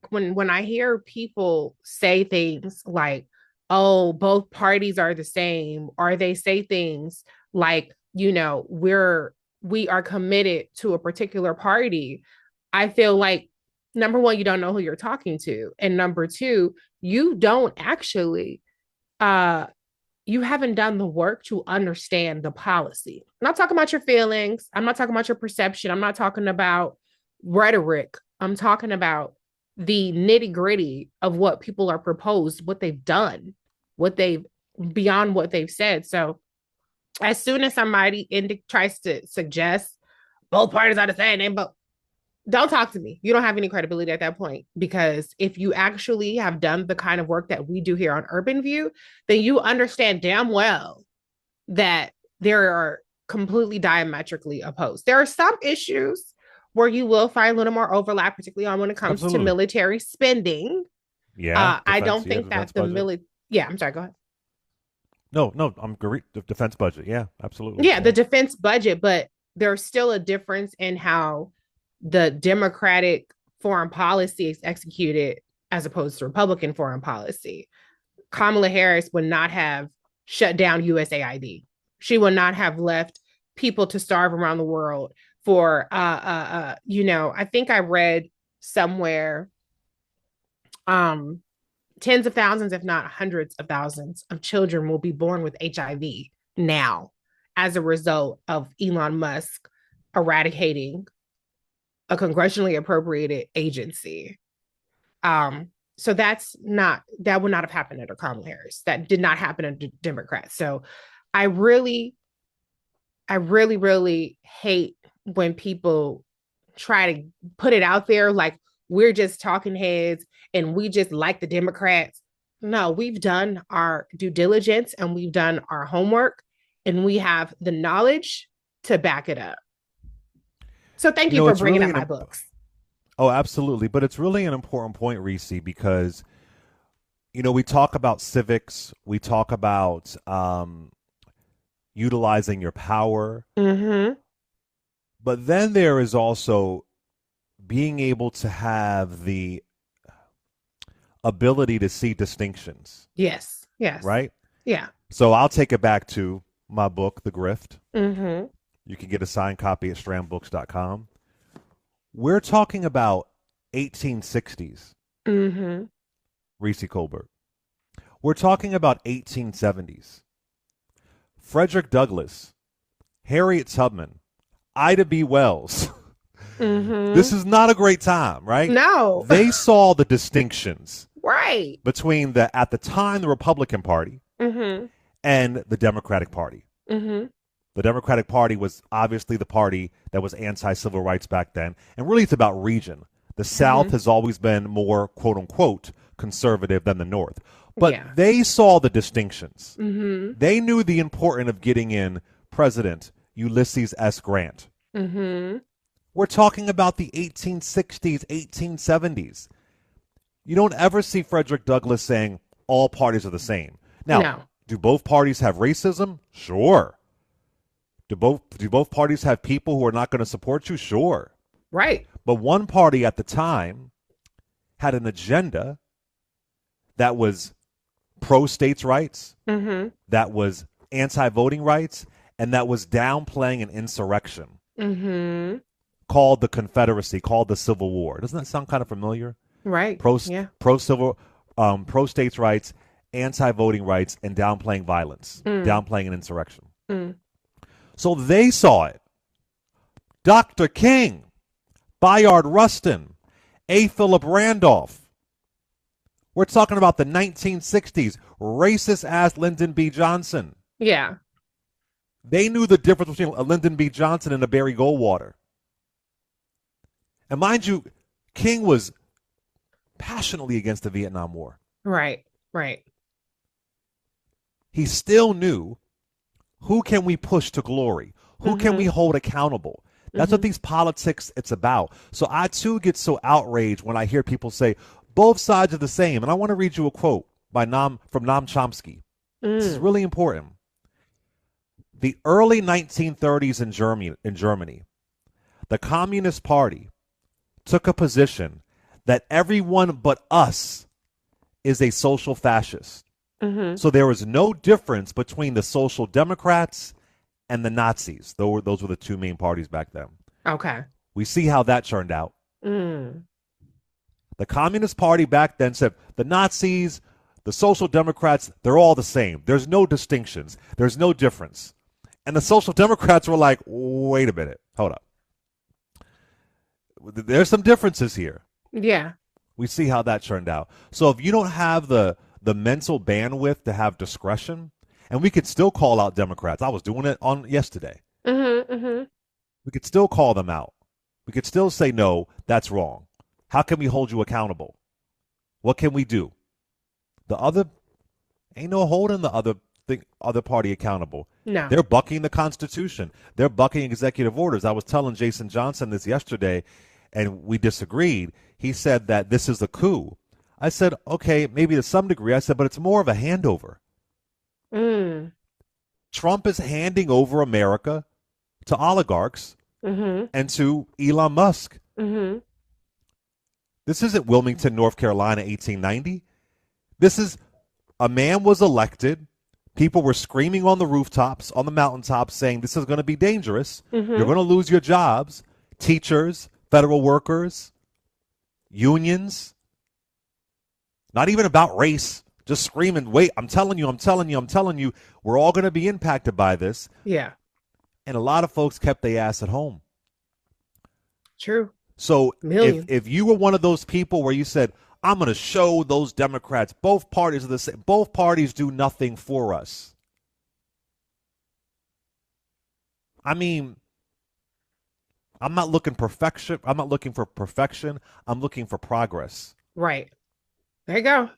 when I hear people say things like, "Oh, both parties are the same," or they say things like, we are committed to a particular party. I feel like number one, you don't know who you're talking to, and number two, you don't actually uh you haven't done the work to understand the policy. I'm not talking about your feelings. I'm not talking about your perception. I'm not talking about rhetoric. I'm talking about the nitty gritty of what people are proposed, what they've done, what they've beyond what they've said. So as soon as somebody tries to suggest both parties are the same, but don't talk to me. You don't have any credibility at that point, because if you actually have done the kind of work that we do here on Urban View, then you understand damn well that there are completely diametrically opposed. There are some issues where you will find a little more overlap, particularly on when it comes to Absolutely. military spending. Yeah. I Defense. don't Yeah. think that Defense the budget. military, yeah, I'm sorry, go ahead. No, no, I'm great. The defense budget. Yeah, absolutely. Yeah, the Yeah. defense budget, but there's still a difference in how the Democratic foreign policy is executed as opposed to Republican foreign policy. Kamala Harris would not have shut down USAID. She would not have left people to starve around the world for I think I read somewhere um tens of thousands, if not hundreds of thousands of children will be born with HIV now as a result of Elon Musk eradicating a congressionally appropriated agency. So that would not have happened under Kamala Harris. That did not happen under Democrats. So I really, I really, really hate when people try to put it out there like we're just talking heads and we just like the Democrats. No, we've done our due diligence and we've done our homework and we have the knowledge to back it up. So thank you for It's bringing really up my books. oh, absolutely. But it's really an important point, Reese, because we talk about civics, we talk about utilizing your power, Mm-hmm. but then there is also being able to have the ability to see distinctions, Yes. Yes. right? Yeah. So I'll take it back to my book, The Grift. Mm-hmm. You can get a signed copy at strandbooks.com. We're talking about 1860s, Mm-hmm. Reese Colbert. We're talking about 1870s. Frederick Douglass, Harriet Tubman, Ida B. Wells. This Mm-hmm. is not a great time, right? No. They saw the distinctions Right. between at the time, the Republican Party Mm-hmm. and the Democratic Party. Mm-hmm. The Democratic Party was obviously the party that was anti-civil rights back then. And really, it's about region. The South Mm-hmm. has always been more, quote unquote, conservative than the North. Yeah. But they saw the distinctions. Mm-hmm. They knew the importance of getting in President Ulysses S. Grant. Mm-hmm. We're talking about the 1860s, 1870s. You don't ever see Frederick Douglass saying all parties are the same. Now, No. do both parties have racism? Sure. Do both parties have people who are not going to support you? Sure. Right. But one party at the time had an agenda that was pro states' rights, Mm-hmm. that was anti voting rights, and that was downplaying an insurrection Mm-hmm. called the Confederacy, called the Civil War. Doesn't that sound kind of familiar? Right. Pro Yeah. pro civil pro states' rights, anti voting rights, and downplaying violence, Mm. downplaying an insurrection. Mm. So they saw it. Dr. King, Bayard Rustin, A. Philip Randolph. We're talking about the 1960s, racist ass Lyndon B. Johnson. Yeah. They knew the difference between a Lyndon B. Johnson and a Barry Goldwater. And mind you, King was passionately against the Vietnam War. Right. Right. He still knew, who can we push to glory? Who can we Mm-hmm. hold accountable? That's what Mm-hmm. these politics it's about. So I too get so outraged when I hear people say both sides are the same. And I want to read you a quote from Noam Chomsky. This is Mm. really important. The early 1930s in Germany, the Communist Party took a position that everyone but us is a social fascist. Mm-hmm. So there was no difference between the Social Democrats and the Nazis. Those were the two main parties back then. Okay. We see how that turned out. Mm. The Communist Party back then said the Nazis, the Social Democrats, they're all the same. There's no distinctions. There's no difference. And the Social Democrats were like, wait a minute. Hold up. There's some differences here. Yeah. We see how that turned out. So if you don't have the mental bandwidth to have discretion, and we could still call out Democrats. I was doing it on yesterday. Mm-hmm. Mm-hmm. We could still call them out. We could still say, no, that's wrong. How can we hold you accountable? What can we do? The other, ain't no holding the other party accountable. No. They're bucking the Constitution. They're bucking executive orders. I was telling Jason Johnson this yesterday, and we disagreed. He said that this is a coup. I said, okay, maybe to some degree. I said, but it's more of a handover. Mm. Trump is handing over America to oligarchs Mm-hmm. and to Elon Musk. Mm-hmm. This isn't Wilmington, North Carolina, 1890. This is a man was elected. People were screaming on the rooftops, on the mountaintops, saying this is going to be dangerous. Mm-hmm. You're going to lose your jobs. Teachers, federal workers, unions. Not even about race. Just screaming, wait, I'm telling you, we're all going to be impacted by this. Yeah. And a lot of folks kept their ass at home. True. So if you were one of those people where you said, I'm going to show those Democrats, both parties are the same, both parties do nothing for us. I mean, I'm not looking perfection. I'm not looking for perfection. I'm looking for progress. Right. There you go.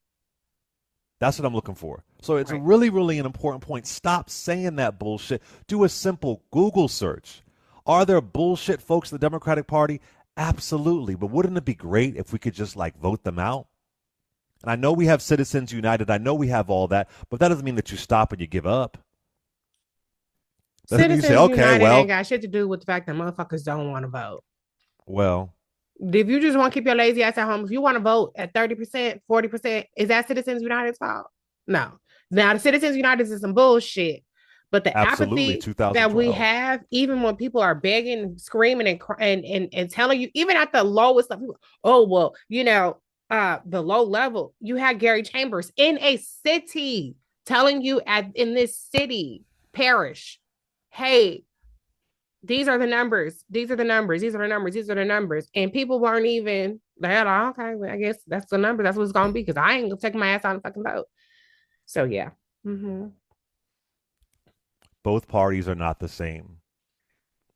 That's what I'm looking for. So it's Right. really, really an important point. Stop saying that bullshit. Do a simple Google search. Are there bullshit folks in the Democratic Party? Absolutely. But wouldn't it be great if we could just vote them out? And I know we have Citizens United. I know we have all that. But that doesn't mean that you stop and you give up. That doesn't mean you Citizens say, okay, United well. ain't got shit to do with the fact that motherfuckers don't want to vote. Well. If you just want to keep your lazy ass at home, if you want to vote at 30%, 40%, is that Citizens United's fault? No. Now, the Citizens United is some bullshit. But the apathy that we have, even when people are begging, screaming, and telling you, even at the lowest level, oh, well, the low level, you had Gary Chambers in a city telling you in this city, parish, hey, these are the numbers. These are the numbers. These are the numbers. These are the numbers. And people weren't even like, okay, well, I guess that's the number. That's what it's going to be because I ain't going to take my ass out and fucking vote. So, yeah. Mm-hmm. Both parties are not the same.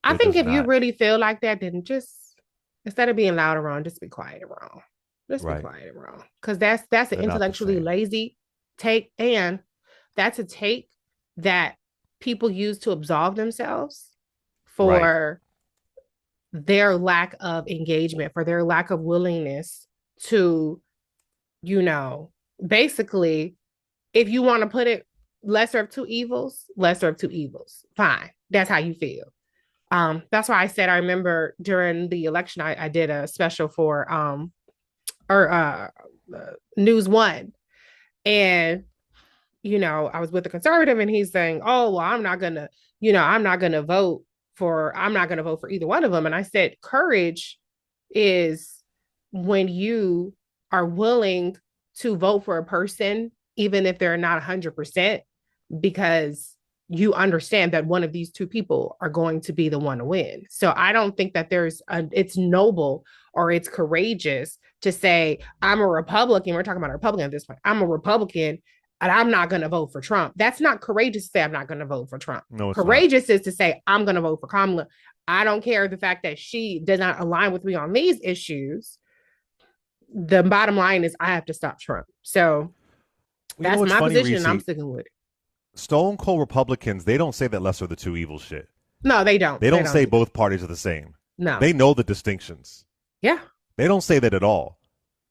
I think if you really feel like that, then just, instead of being loud and wrong, just be quiet and wrong. Just be quiet and wrong. Because that's an intellectually lazy take. And that's a take that people use to absolve themselves for their lack of engagement, for their lack of willingness to, basically, if you want to put it, lesser of two evils. Fine. That's how you feel. That's why I said, I remember during the election, I did a special for News One. And, I was with a conservative and he's saying, oh, well, I'm not going to vote for either one of them. And I said, courage is when you are willing to vote for a person, even if they're not 100%, because you understand that one of these two people are going to be the one to win. So I don't think that it's noble or it's courageous to say, I'm a Republican. We're talking about a Republican at this point. I'm a Republican and I'm not going to vote for Trump. That's not courageous to say I'm not going to vote for Trump. No, courageous is to say I'm going to vote for Kamala. I don't care the fact that she does not align with me on these issues. The bottom line is I have to stop Trump. So that's my position, and I'm sticking with it. Stone cold Republicans, they don't say that lesser of the two evils shit. No, they don't. They don't say both parties are the same. No. They know the distinctions. Yeah. They don't say that at all.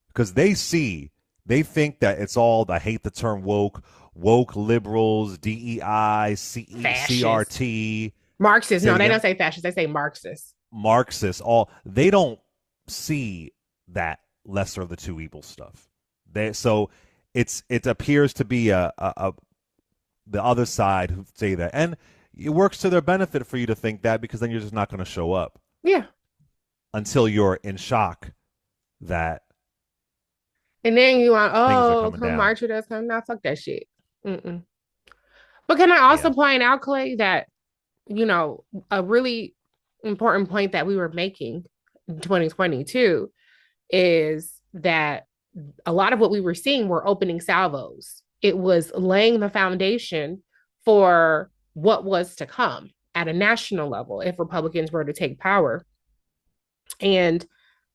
Because they think that it's all, I hate the term woke liberals, DEI, CRT. Marxists. No, they don't say fascists. They say Marxists. Marxists. They don't see that. lesser of the two evils stuff. So it appears to be the other side who say that, and it works to their benefit for you to think that, because then you're just not going to show up Yeah. until you're in shock that And then you want, things are oh, coming come down. march with us. Come, not fuck that shit. Mm-mm. But can I Yeah, also point out, Clay, that, a really important point that we were making in 2022 is that a lot of what we were seeing were opening salvos. It was laying the foundation for what was to come at a national level if Republicans were to take power. And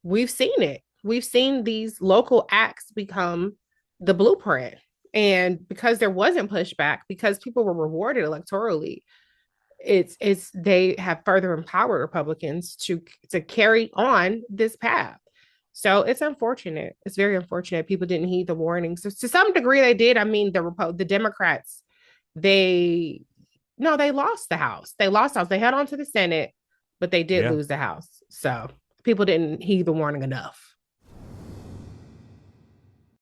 we've seen it. We've seen these local acts become the blueprint. And because there wasn't pushback, because people were rewarded electorally, it's they have further empowered Republicans to carry on this path. So it's unfortunate. It's very unfortunate. People didn't heed the warnings. So to some degree, they did. I mean, the Democrats, they no, they lost the House. They lost the House. They held on to the Senate, but they did yeah. lose the House. So people didn't heed the warning enough.